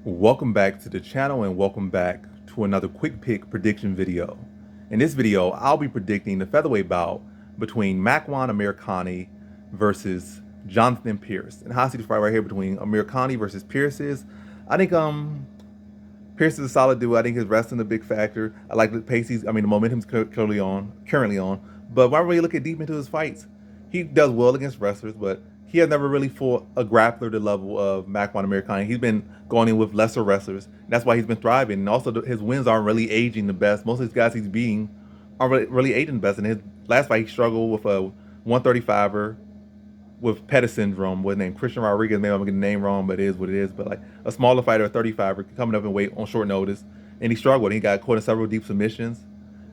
Welcome back to the channel and welcome back to another quick pick prediction video. In this video, I'll be predicting the featherweight bout between Makwan Amirkhani versus Jonathan Pearce. And how I see the fight right here between Amirkhani versus Pearce is, I think Pearce is a solid dude. I think his wrestling is a big factor. I like the pace the momentum's currently on. But when I really look at deep into his fights, he does well against wrestlers, but he has never really fought a grappler the level of Makwan Amirkhani. He's been going in with lesser wrestlers. And that's why he's been thriving. And also, his wins aren't really aging the best. Most of these guys he's beating aren't really aging the best. In his last fight, he struggled with a 135er with Pettis syndrome. What's his name? Christian Rodriguez. Maybe I'm getting the name wrong, but it is what it is. But like a smaller fighter, a 35er, coming up in weight on short notice. And he struggled. He got caught in several deep submissions.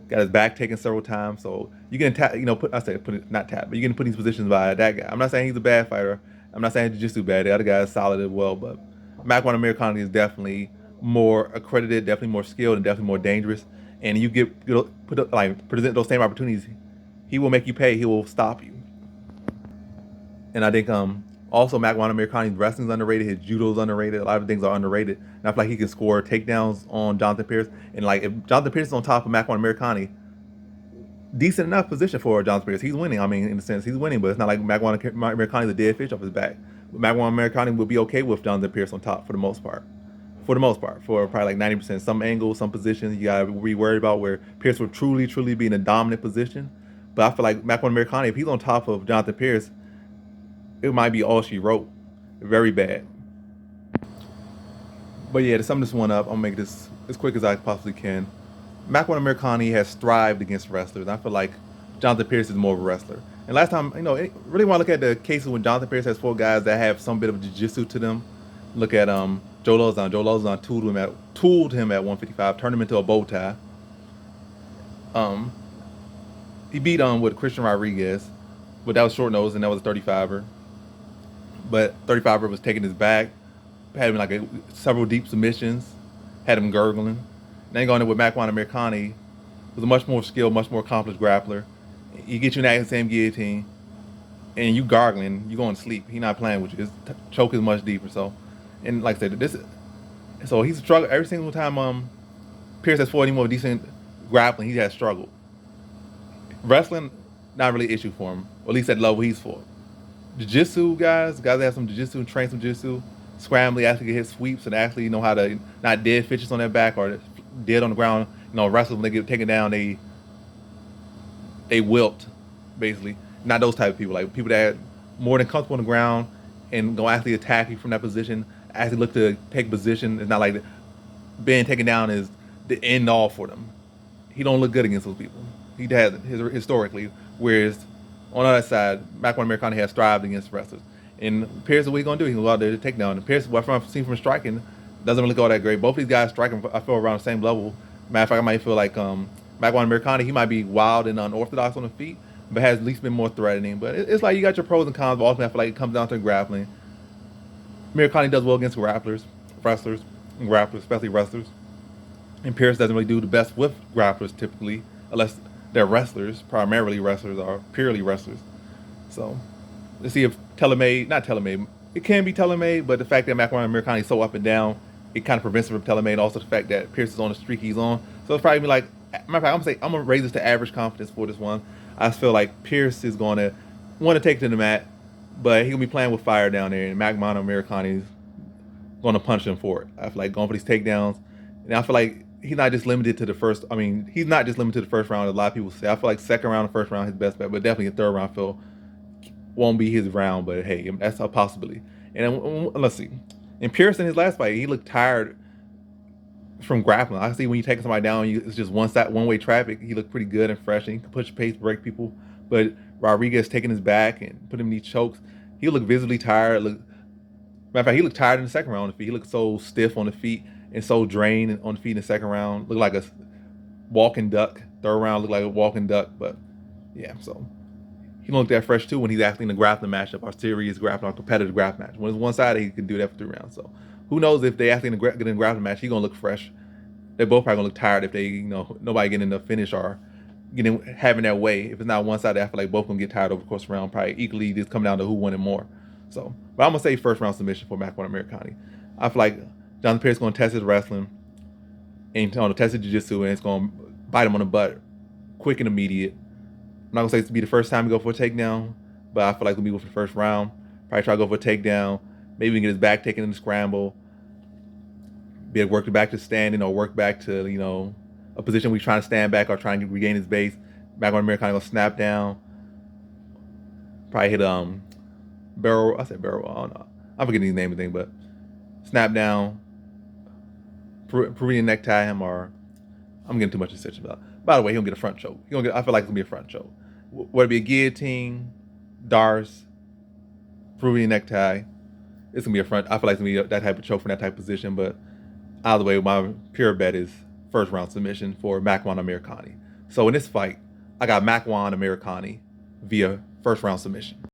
Got his back taken several times, so you can tap. Not tap, but you can put these positions by that guy. I'm not saying he's a bad fighter. I'm not saying jiu-jitsu bad. The other guy is solid as well, but Makwan Amirkhani is definitely more accredited, definitely more skilled, and definitely more dangerous. And you present those same opportunities, he will make you pay. He will stop you. And I think also Makwan Amirkhani's wrestling is underrated. His judo is underrated. A lot of things are underrated. And I feel like he can score takedowns on Jonathan Pearce. And like if Jonathan Pearce is on top of Makwan Amirkhani, decent enough position for Jonathan Pearce. He's winning. I mean, in a sense, he's winning, but it's not like Makwan Amirkhani is a dead fish off his back. But Makwan Amirkhani will be okay with Jonathan Pearce on top for the most part. For probably like 90%. Some angles, some positions you gotta be worried about where Pearce will truly be in a dominant position. But I feel like Makwan Amirkhani, if he's on top of Jonathan Pearce, it might be all she wrote. Very bad. But yeah, to sum this one up, I'm gonna make this as quick as I possibly can. Makwan Amirkhani has thrived against wrestlers. I feel like Jonathan Pearce is more of a wrestler. And last time, really want to look at the cases when Jonathan Pearce has fought guys that have some bit of jiu-jitsu to them. Look at Joe Lozon. Joe Lozon tooled him at 155, turned him into a bow tie. He beat with Christian Rodriguez, but that was short nose and that was a 35er. But 35er was taking his back, had him like several deep submissions, had him gurgling. Then going in with Makwan Amirkhani, was a much more skilled, much more accomplished grappler. He gets you in that same guillotine, and you gargling, you going to sleep. He not playing with you. His choke is much deeper. So, and like I said, so he's struggled every single time. Pearce has fought anyone with decent grappling, he has struggled. Wrestling, not really an issue for him, or at least at the level he's fought. Jiu-jitsu guys that have some jiu-jitsu and train some jiu-jitsu, scrambling, actually hit sweeps and actually know how to not dead fishes on their back or dead on the ground. Wrestlers when they get taken down, they wilt, basically. Not those type of people. Like people that are more than comfortable on the ground and go actually attack you from that position, actually look to take position. It's not like being taken down is the end all for them. He don't look good against those people. He has historically, whereas on the other side, Makwan Amirkhani has thrived against wrestlers. And Pearce, what he's going to do, he's going to go out there to take down. And Pearce, what I've seen from striking, doesn't really go that great. Both these guys striking, I feel, around the same level. Matter of fact, I might feel like Makwan Amirkhani, he might be wild and unorthodox on the feet, but has at least been more threatening. But it's like you got your pros and cons, but ultimately I feel like it comes down to grappling. Amirkhani does well against wrestlers, especially wrestlers. And Pearce doesn't really do the best with grapplers typically, unless they're wrestlers, primarily wrestlers or purely wrestlers. So let's see if it can be tailor-made, but the fact that Makwan Amirkhani is so up and down, it kind of prevents it from tailor-made. Also the fact that Pearce is on the streak he's on. So it's probably be like, matter of fact, I'm gonna raise this to average confidence for this one. I feel like Pearce is gonna want to take it to the mat, but he'll be playing with fire down there, and Makwan Amirkhani is gonna punch him for it. I feel like going for these takedowns, and I feel like he's not just limited to the first. He's not just limited to the first round. A lot of people say. I feel like second round, and first round, his best bet, but definitely a third round, I feel won't be his round. But hey, that's a possibility. And let's see. In Pearce in his last fight, he looked tired from grappling. I see when you take somebody down, it's just one-way traffic. He looked pretty good and fresh, and he can push pace, break people. But Rodriguez taking his back and put him in these chokes, he looked visibly tired. Matter of fact, he looked tired in the second round on the feet. He looked so stiff on the feet and so drained on the feet in the second round. Looked like a walking duck. Third round looked like a walking duck. But yeah, so he don't look that fresh too when he's actually in the grappling matchup, or serious grappling, or competitive grappling match. When it's one-sided, he can do that for 3 rounds. So who knows if they actually get in a grappling match, he's gonna look fresh. They're both probably gonna look tired if they, nobody getting the finish or having their way. If it's not one-sided, I feel like both gonna get tired over the course of the round. Probably equally, just come down to who won it more. So, but I'm gonna say first round submission for Makwan Amirkhani. I feel like Jonathan Pearce is going to test his wrestling and test his jiu-jitsu, and it's going to bite him on the butt quick and immediate. I'm not going to say it's to be the first time we go for a takedown, but I feel like we'll be for the first round. Probably try to go for a takedown. Maybe we can get his back taken in the scramble. Be able to work back to standing or work back to, a position we trying to stand back or trying to regain his base. Makwan Amirkhani going to snap down. Probably hit barrel. I said barrel. I don't know. I'm forgetting his name and thing, but snap down. Peruvian necktie him, or I'm getting too much attention about. By the way, he'll get a front choke. I feel like it's gonna be a front choke. Whether it be a guillotine, darce, Peruvian necktie, it's gonna be a front. I feel like it's gonna be that type of choke from that type of position. But either way, my pure bet is first round submission for Makwan Amirkhani. So in this fight, I got Makwan Amirkhani via first round submission.